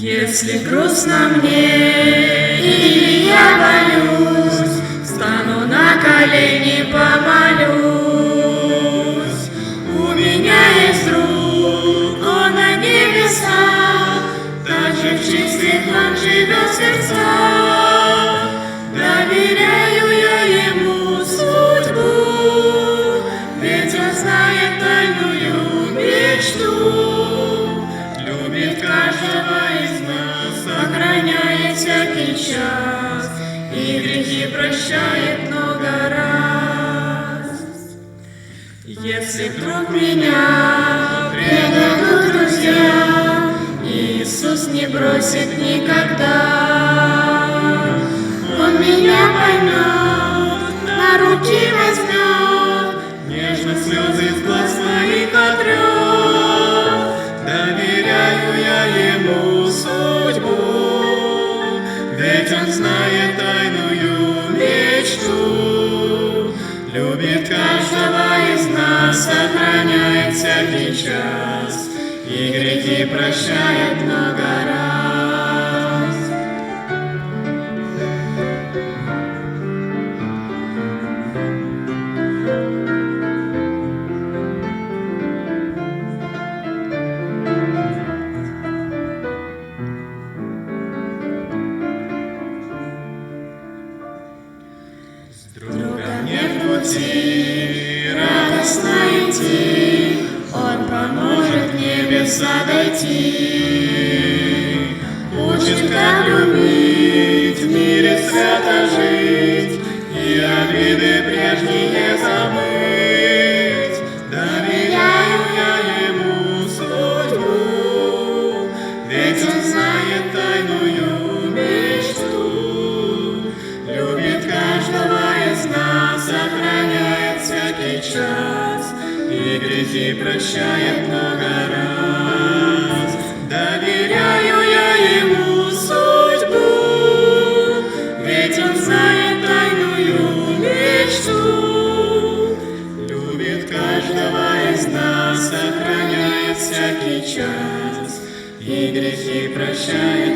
Если грустно мне или я боюсь, стану на колени, помолюсь. У меня есть друг, он на небесах, также в чистых он живет в сердцах. Доверяю я ему судьбу, ведь он знает тайную мечту. Любит каждого из нас, охраняет всякий час и грехи прощает много раз. Если вдруг меня предадут друзья, Иисус не бросит никогда. Он меня поймет, на руки возьмет, нежно слезы из глаз моих отрет. Доверяю я ему судьбу, ведь он знает тайную мечту. Любит каждого из нас, охраняет всякий час и грехи прощает много раз. Друга мне в пути радостно идти, он поможет в небеса дойти. Учит, как любить, в мире свято жить и обиды прежние забыть. Доверяю я ему судьбу, ведь он знает тайную мечту. Любит каждого из нас, охраняет всякий час и грехи прощает много раз. Доверяю я ему судьбу, ведь он знает тайную мечту. Любит каждого из нас, охраняет всякий час и грехи прощает